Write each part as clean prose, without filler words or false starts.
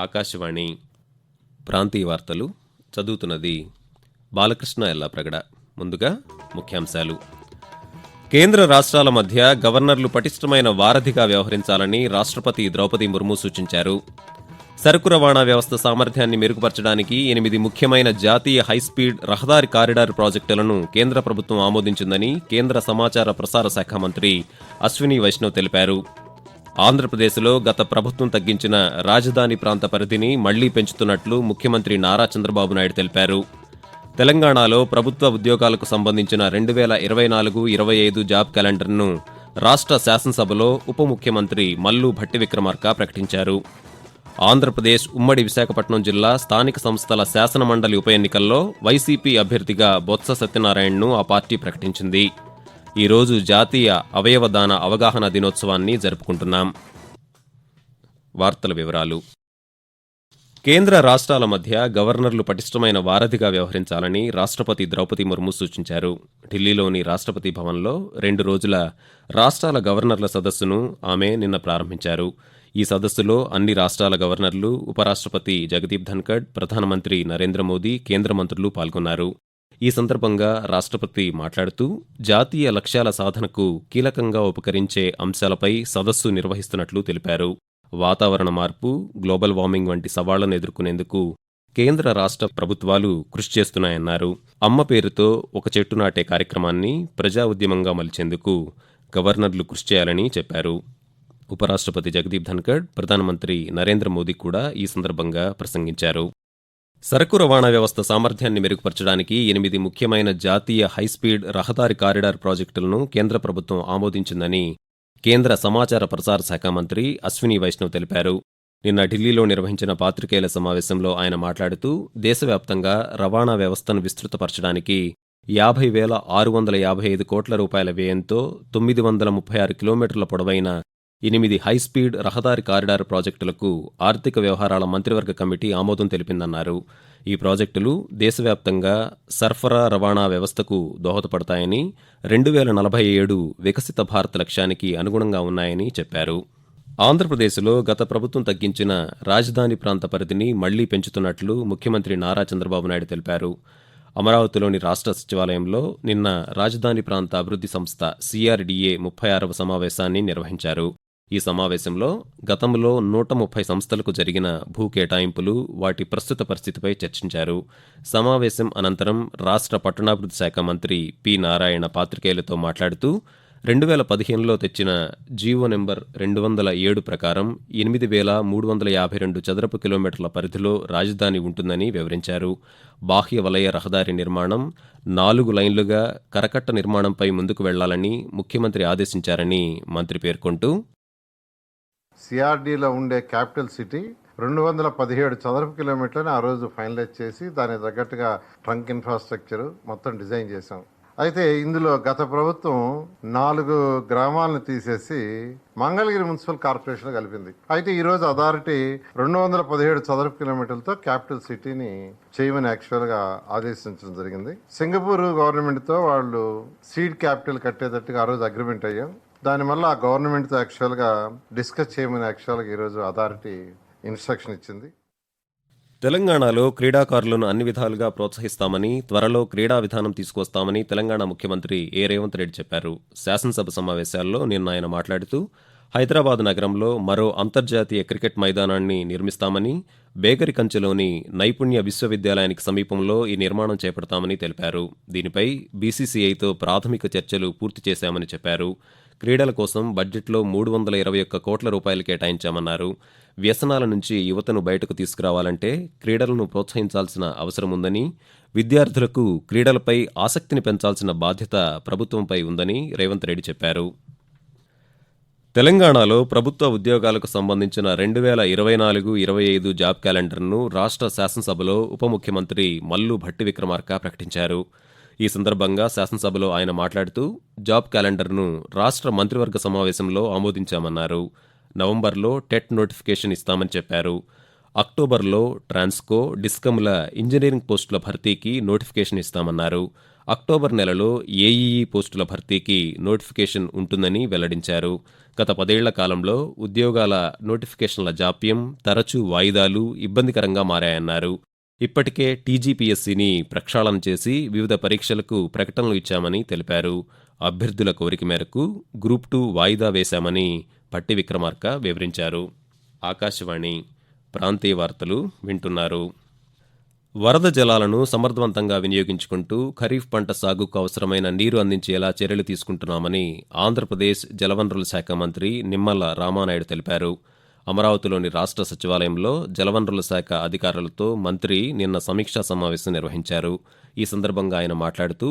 ఆకాశవాణి ప్రాంతీయ వార్తలు చదువుతున్నది బాలకృష్ణ ఎల్లాప్రగడ. ముందుగా ముఖ్యాంశాలు. కేంద్ర రాష్ట్రాల మధ్య గవర్నర్లు పటిష్టమైన వారధిగా వ్యవహరించాలని రాష్ట్రపతి ద్రౌపది ముర్ము సూచించారు. సరుకు రవాణా వ్యవస్థ సామర్థ్యాన్ని మెరుగుపరచడానికి 8 ముఖ్యమైన జాతీయ హైస్పీడ్ రహదారి కారిడార్ ప్రాజెక్టులను కేంద్ర ప్రభుత్వం ఆమోదించిందని కేంద్ర సమాచార ప్రసార శాఖ మంత్రి అశ్విని వైష్ణవ్ తెలిపారు. ఆంధ్రప్రదేశ్లో గత ప్రభుత్వం తగ్గించిన రాజధాని ప్రాంత పరిధిని మళ్లీ పెంచుతున్నట్లు ముఖ్యమంత్రి నారా చంద్రబాబు నాయుడు తెలిపారు. తెలంగాణలో ప్రభుత్వ ఉద్యోగాలకు సంబంధించిన 2024-25 జాబ్ క్యాలెండర్ను రాష్ట్ర శాసనసభలో ఉప ముఖ్యమంత్రి మల్లు భట్టి విక్రమార్క ప్రకటించారు. ఆంధ్రప్రదేశ్ ఉమ్మడి విశాఖపట్నం జిల్లా స్థానిక సంస్థల శాసనమండలి ఉప ఎన్నికల్లో వైసీపీ అభ్యర్థిగా బొత్స సత్యనారాయణను ఆ పార్టీ ప్రకటించింది. ఈరోజు జాతీయ అవయవదాన అవగాహన దినోత్సవాన్ని జరుపుకుంటున్నాం. వార్తల వివరాలు. కేంద్ర రాష్ట్రాల మధ్య గవర్నర్లు పటిష్టమైన వారధిగా వ్యవహరించాలని రాష్ట్రపతి ద్రౌపది ముర్ము సూచించారు. ఢిల్లీలోని రాష్ట్రపతి భవన్లో 2 రోజుల రాష్ట్రాల గవర్నర్ల సదస్సును ఆమె నిన్న ప్రారంభించారు. ఈ సదస్సులో అన్ని రాష్ట్రాల గవర్నర్లు, ఉపరాష్ట్రపతి జగదీప్ ధన్కడ్, ప్రధానమంత్రి నరేంద్ర మోదీ, కేంద్ర మంత్రులు పాల్గొన్నారు. ఈ సందర్భంగా రాష్ట్రపతి మాట్లాడుతూ జాతీయ లక్ష్యాల సాధనకు కీలకంగా ఉపకరించే అంశాలపై సదస్సు నిర్వహిస్తున్నట్లు తెలిపారు. వాతావరణ మార్పు, గ్లోబల్ వార్మింగ్ వంటి సవాళ్లను ఎదుర్కొనేందుకు కేంద్ర రాష్ట్ర ప్రభుత్వాలు కృషి చేస్తున్నాయన్నారు. అమ్మ పేరుతో ఒక చెట్టు నాటే కార్యక్రమాన్ని ప్రజా ఉద్యమంగా మలిచేందుకు గవర్నర్లు కృషి చేయాలని చెప్పారు. ఉపరాష్ట్రపతి జగదీప్ ధన్కడ్, ప్రధానమంత్రి నరేంద్ర మోదీ కూడా ఈ సందర్భంగా ప్రసంగించారు. సరకు రవాణా వ్యవస్థ సామర్థ్యాన్ని మెరుగుపరచడానికి 8 ముఖ్యమైన జాతీయ హైస్పీడ్ రహదారి కారిడార్ ప్రాజెక్టులను కేంద్ర ప్రభుత్వం ఆమోదించిందని కేంద్ర సమాచార ప్రసార శాఖ మంత్రి అశ్విని వైష్ణవ్ తెలిపారు. నిన్న ఢిల్లీలో నిర్వహించిన పాత్రికేయుల సమావేశంలో ఆయన మాట్లాడుతూ దేశవ్యాప్తంగా రవాణా వ్యవస్థను విస్తృతపరచడానికి 50,655 కోట్ల రూపాయల వ్యయంతో 936 కిలోమీటర్ల పొడవైన 8 హైస్పీడ్ రహదారి కారిడార్ ప్రాజెక్టులకు ఆర్థిక వ్యవహారాల మంత్రివర్గ కమిటీ ఆమోదం తెలిపిందన్నారు. ఈ ప్రాజెక్టులు దేశవ్యాప్తంగా సరఫరా రవాణా వ్యవస్థకు దోహదపడతాయని, 2047 వికసిత భారత్ లక్ష్యానికి అనుగుణంగా ఉన్నాయని చెప్పారు. ఆంధ్రప్రదేశ్లో గత ప్రభుత్వం తగ్గించిన రాజధాని ప్రాంత పరిధిని మళ్లీ పెంచుతున్నట్లు ముఖ్యమంత్రి నారా చంద్రబాబు నాయుడు తెలిపారు. అమరావతిలోని రాష్ట్ర సచివాలయంలో నిన్న రాజధాని ప్రాంత అభివృద్ధి సంస్థ CRDA 36వ సమావేశాన్ని నిర్వహించారు. ఈ సమావేశంలో గతంలో 130 సంస్థలకు జరిగిన భూ కేటాయింపులు, వాటి ప్రస్తుత పరిస్థితిపై చర్చించారు. సమావేశం అనంతరం రాష్ట్ర పట్టణాభివృద్ధి శాఖ మంత్రి పి. నారాయణ పాత్రికేయులతో మాట్లాడుతూ 2015లో తెచ్చిన జీవో నెంబర్ 207 ప్రకారం 8,352 చదరపు కిలోమీటర్ల పరిధిలో రాజధాని ఉంటుందని వివరించారు. బాహ్య వలయ రహదారి నిర్మాణం 4 లైన్లుగా కరకట్ట నిర్మాణంపై ముందుకు వెళ్లాలని ముఖ్యమంత్రి ఆదేశించారని మంత్రి పేర్కొంటూ, సిఆర్డీలో ఉండే క్యాపిటల్ సిటీ 217 చదరపు కిలోమీటర్ని ఆ రోజు ఫైనలైజ్ చేసి దానికి తగ్గట్టుగా ట్రంక్ ఇన్ఫ్రాస్ట్రక్చర్ మొత్తం డిజైన్ చేశాం. అయితే ఇందులో గత ప్రభుత్వం 4 గ్రామాలను తీసేసి మంగళగిరి మున్సిపల్ కార్పొరేషన్ కలిపింది. అయితే ఈరోజు అథారిటీ 217 చదరపు కిలోమీటర్లతో క్యాపిటల్ సిటీని చేయమని యాక్చువల్గా ఆదేశించడం జరిగింది. సింగపూర్ గవర్నమెంట్తో వాళ్ళు సీడ్ క్యాపిటల్ కట్టేటట్టుగా ఆ రోజు అగ్రిమెంట్ అయ్యాం. దానివల్ల ఆ గవర్నమెంట్తో యాక్చువల్గా డిస్కస్ చేయమని యాక్చువల్గా ఈరోజు అథారిటీ ఇన్స్ట్రక్షన్ ఇచ్చింది. తెలంగాణలో క్రీడాకారులను అన్ని విధాలుగా ప్రోత్సహిస్తామని, త్వరలో క్రీడా విధానం తీసుకొస్తామని తెలంగాణ ముఖ్యమంత్రి ఏ. రేవంత్ రెడ్డి చెప్పారు. శాసనసభ సమావేశాల్లో నిన్న ఆయన మాట్లాడుతూ హైదరాబాద్ నగరంలో మరో అంతర్జాతీయ క్రికెట్ మైదానాన్ని నిర్మిస్తామని, బేగరి కంచెలోని నైపుణ్య విశ్వవిద్యాలయానికి సమీపంలో ఈ నిర్మాణం చేపడతామని తెలిపారు. దీనిపై బీసీసీఐతో ప్రాథమిక చర్చలు పూర్తి చేశామని చెప్పారు. క్రీడల కోసం బడ్జెట్లో 321 కోట్ల రూపాయలు కేటాయించామన్నారు. వ్యసనాల నుంచి యువతను బయటకు తీసుకురావాలంటే క్రీడలను ప్రోత్సహించాల్సిన అవసరం ఉందని, విద్యార్థులకు క్రీడలపై ఆసక్తిని పెంచాల్సిన బాధ్యత ప్రభుత్వంపై ఉందని రేవంత్ రెడ్డి చెప్పారు. తెలంగాణలో ప్రభుత్వ ఉద్యోగాలకు సంబంధించిన 2024-25 జాబ్ క్యాలెండర్ను రాష్ట్ర శాసనసభలో ఉప ముఖ్యమంత్రి మల్లు భట్టి విక్రమార్క ప్రకటించారు. ఈ సందర్భంగా శాసనసభలో ఆయన మాట్లాడుతూ జాబ్ క్యాలెండర్ను రాష్ట్ర మంత్రివర్గ సమావేశంలో ఆమోదించామన్నారు. నవంబర్లో టెట్ నోటిఫికేషన్ ఇస్తామని చెప్పారు. అక్టోబర్లో ట్రాన్స్కో, డిస్కమ్ల ఇంజనీరింగ్ పోస్టుల భర్తీకి నోటిఫికేషన్ ఇస్తామన్నారు. అక్టోబర్ నెలలో ఏఈఈ పోస్టుల భర్తీకి నోటిఫికేషన్ ఉంటుందని వెల్లడించారు. గత 10 ఏళ్ల కాలంలో ఉద్యోగాల నోటిఫికేషన్ల జాప్యం, తరచూ వాయిదాలు ఇబ్బందికరంగా మారాయన్నారు. ఇప్పటికే టీజీపీఎస్సీని ప్రక్షాళన చేసి వివిధ పరీక్షలకు ప్రకటనలు ఇచ్చామని తెలిపారు. అభ్యర్థుల కోరిక మేరకు గ్రూప్ 2 వాయిదా వేశామని పట్టి విక్రమార్క వివరించారు. ఆకాశవాణి ప్రాంతీయ వార్తలు వింటున్నారు. వరద జలాలను సమర్థవంతంగా వినియోగించుకుంటూ ఖరీఫ్ పంట సాగుకు అవసరమైన నీరు అందించేలా చర్యలు తీసుకుంటున్నామని ఆంధ్రప్రదేశ్ జలవనరుల శాఖ మంత్రి నిమ్మల రామానాయుడు తెలిపారు. అమరావతిలోని రాష్ట్ర సచివాలయంలో జలవనరుల శాఖ అధికారులతో మంత్రి నిన్న సమీక్షా సమావేశం నిర్వహించారు. ఈ సందర్భంగా ఆయన మాట్లాడుతూ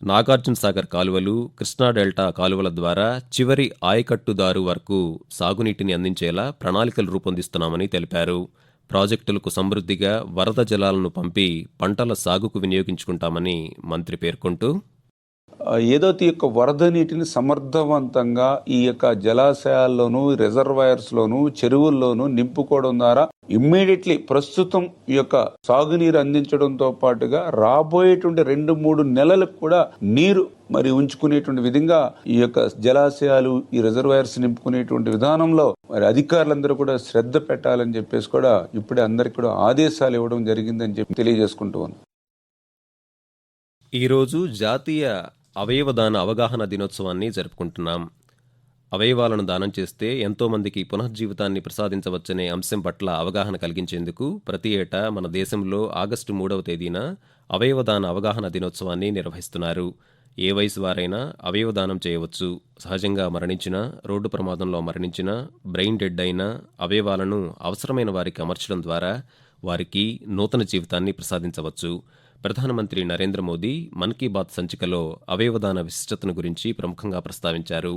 నాగార్జునసాగర్ కాలువలు, కృష్ణా డెల్టా కాలువల ద్వారా చివరి ఆయకట్టుదారు వరకు సాగునీటిని అందించేలా ప్రణాళికలు రూపొందిస్తున్నామని తెలిపారు. ప్రాజెక్టులకు సమృద్ధిగా వరద జలాలను పంపి పంటల సాగుకు వినియోగించుకుంటామని మంత్రి పేర్కొంటూ ఏదైతే ఈ యొక్క వరద నీటిని సమర్థవంతంగా ఈ యొక్క జలాశయాల్లోనూ, రిజర్వాయర్స్ లోను, చెరువుల్లోనూ నింపుకోవడం ద్వారా ఇమ్మీడియట్లీ ప్రస్తుతం ఈ యొక్క సాగునీరు అందించడంతో పాటుగా రాబోయేటువంటి 2-3 నెలలకు కూడా నీరు మరి ఉంచుకునేటువంటి విధంగా ఈ యొక్క జలాశయాలు, ఈ రిజర్వాయర్స్ నింపుకునేటువంటి విధానంలో మరి అధికారులందరూ కూడా శ్రద్ధ పెట్టాలని చెప్పేసి కూడా ఇప్పుడే అందరికి కూడా ఆదేశాలు ఇవ్వడం జరిగిందని చెప్పి తెలియజేసుకుంటూ ఉన్నాం. ఈరోజు జాతీయ అవయవదాన అవగాహన దినోత్సవాన్ని జరుపుకుంటున్నాం. అవయవాలను దానం చేస్తే ఎంతోమందికి పునఃజీవితాన్ని ప్రసాదించవచ్చనే అంశం పట్ల అవగాహన కలిగించేందుకు ప్రతి ఏటా మన దేశంలో ఆగస్టు 3వ తేదీన అవయవదాన అవగాహన దినోత్సవాన్ని నిర్వహిస్తున్నారు. ఏ వయసు వారైనా అవయవదానం చేయవచ్చు. సహజంగా మరణించినా, రోడ్డు ప్రమాదంలో మరణించినా, బ్రెయిన్ డెడ్ అయినా అవయవాలను అవసరమైన వారికి అమర్చడం ద్వారా వారికి నూతన జీవితాన్ని ప్రసాదించవచ్చు. ప్రధానమంత్రి నరేంద్ర మోదీ మన్ కీ బాత్ సంచికలో అవయవదాన విశిష్టతను గురించి ప్రముఖంగా ప్రస్తావించారు.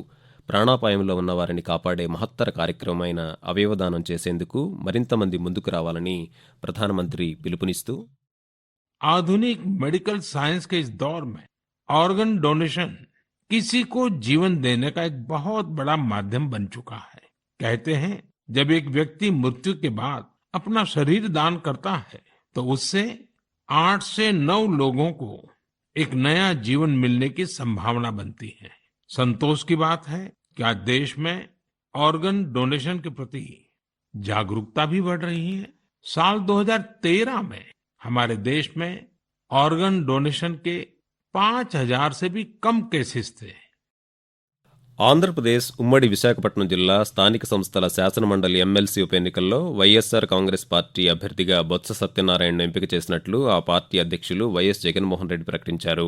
ప్రాణాపాయంలో ఉన్న వారిని కాపాడే మహత్తర కార్యక్రమమైన అవయవదానం చేసేందుకు మరింత మంది ముందుకు రావాలని ప్రధానమంత్రి పిలుపునిస్తూ आधुनिक मेडिकल साइंस के इस दौर में ऑर्गन डोनेशन किसी को जीवन देने का एक बहुत बड़ा माध्यम बन चुका है। कहते हैं जब एक व्यक्ति मृत्यु के बाद अपना शरीर दान करता है तो उससे 8 से 9 लोगों को एक नया जीवन मिलने की संभावना बनती है। संतोष की बात है कि आज देश में ऑर्गन डोनेशन के प्रति जागरूकता भी बढ़ रही है। साल 2013 में हमारे देश में ऑर्गन डोनेशन के 5000 से भी कम केसेस थे। ఆంధ్రప్రదేశ్ ఉమ్మడి విశాఖపట్నం జిల్లా స్థానిక సంస్థల శాసనమండలి ఎమ్మెల్సీ ఉప ఎన్నికల్లో వైఎస్సార్ కాంగ్రెస్ పార్టీ అభ్యర్థిగా బొత్స సత్యనారాయణను ఎంపిక చేసినట్లు ఆ పార్టీ అధ్యక్షులు వైఎస్ జగన్మోహన్ రెడ్డి ప్రకటించారు.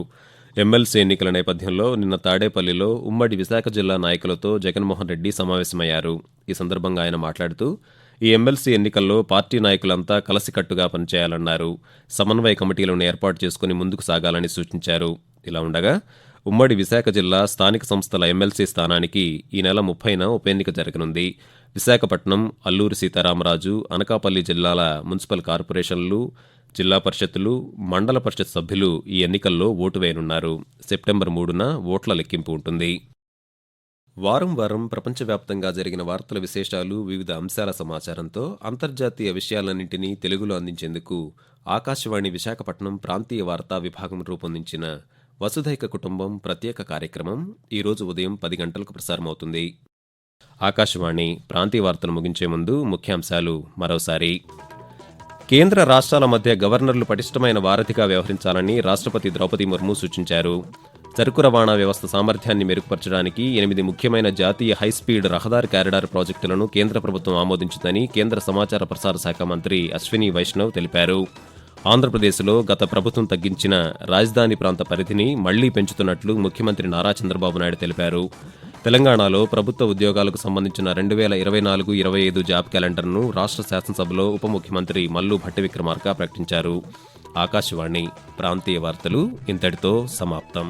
ఎమ్మెల్సీ ఎన్నికల నేపథ్యంలో నిన్న తాడేపల్లిలో ఉమ్మడి విశాఖ జిల్లా నాయకులతో జగన్మోహన్ రెడ్డి సమావేశమయ్యారు. ఈ సందర్భంగా ఆయన మాట్లాడుతూ ఈ ఎమ్మెల్సీ ఎన్నికల్లో పార్టీ నాయకులంతా కలసికట్టుగా పనిచేయాలన్నారు. సమన్వయ కమిటీలను ఏర్పాటు చేసుకుని ముందుకు సాగాలని సూచించారు. ఇలా ఉండగా ఉమ్మడి విశాఖ జిల్లా స్థానిక సంస్థల ఎమ్మెల్సీ స్థానానికి ఈ నెల 30న ఉప ఎన్నిక జరగనుంది. విశాఖపట్నం, అల్లూరి సీతారామరాజు, అనకాపల్లి జిల్లాల మున్సిపల్ కార్పొరేషన్లు, జిల్లా పరిషత్తులు, మండల పరిషత్ సభ్యులు ఈ ఎన్నికల్లో ఓటు వేయనున్నారు. సెప్టెంబర్ 3న ఓట్ల లెక్కింపు ఉంటుంది. వారం వారం ప్రపంచవ్యాప్తంగా జరిగిన వార్తల విశేషాలు, వివిధ అంశాల సమాచారంతో అంతర్జాతీయ విషయాలన్నింటినీ తెలుగులో అందించేందుకు ఆకాశవాణి విశాఖపట్నం ప్రాంతీయ వార్తా విభాగం రూపొందించిన వసుధైక కుటుంబం ప్రత్యేక కార్యక్రమం ఈరోజు ఉదయం 10 గంటలకు ప్రసారమవుతుంది. ఆకాశవాణి ప్రాంతీయ వార్తలు ముగించే ముందు ముఖ్యాంశాలు మరోసారి. కేంద్ర రాష్ట్రాల మధ్య గవర్నర్లు పటిష్టమైన వారధిగా వ్యవహరించాలని రాష్ట్రపతి ద్రౌపది ముర్ము సూచించారు. సరుకు రవాణా వ్యవస్థ సామర్థ్యాన్ని మెరుగుపరచడానికి 8 ముఖ్యమైన జాతీయ హైస్పీడ్ రహదారి కారిడార్ ప్రాజెక్టులను కేంద్ర ప్రభుత్వం ఆమోదించిందని కేంద్ర సమాచార ప్రసార శాఖ మంత్రి అశ్విని వైష్ణవ్ తెలిపారు. ఆంధ్రప్రదేశ్లో గత ప్రభుత్వం తగ్గించిన రాజధాని ప్రాంత పరిధిని మళ్లీ పెంచుతున్నట్లు ముఖ్యమంత్రి నారా చంద్రబాబు నాయుడు తెలిపారు. తెలంగాణలో ప్రభుత్వ ఉద్యోగాలకు సంబంధించిన 2024-25 జాబ్ క్యాలెండర్ను రాష్ట్ర శాసనసభలో ఉప ముఖ్యమంత్రి మల్లు భట్టి విక్రమార్క ప్రకటించారు. ఆకాశవాణి ప్రాంతీయ వార్తలు ఇంతటితో సమాప్తం.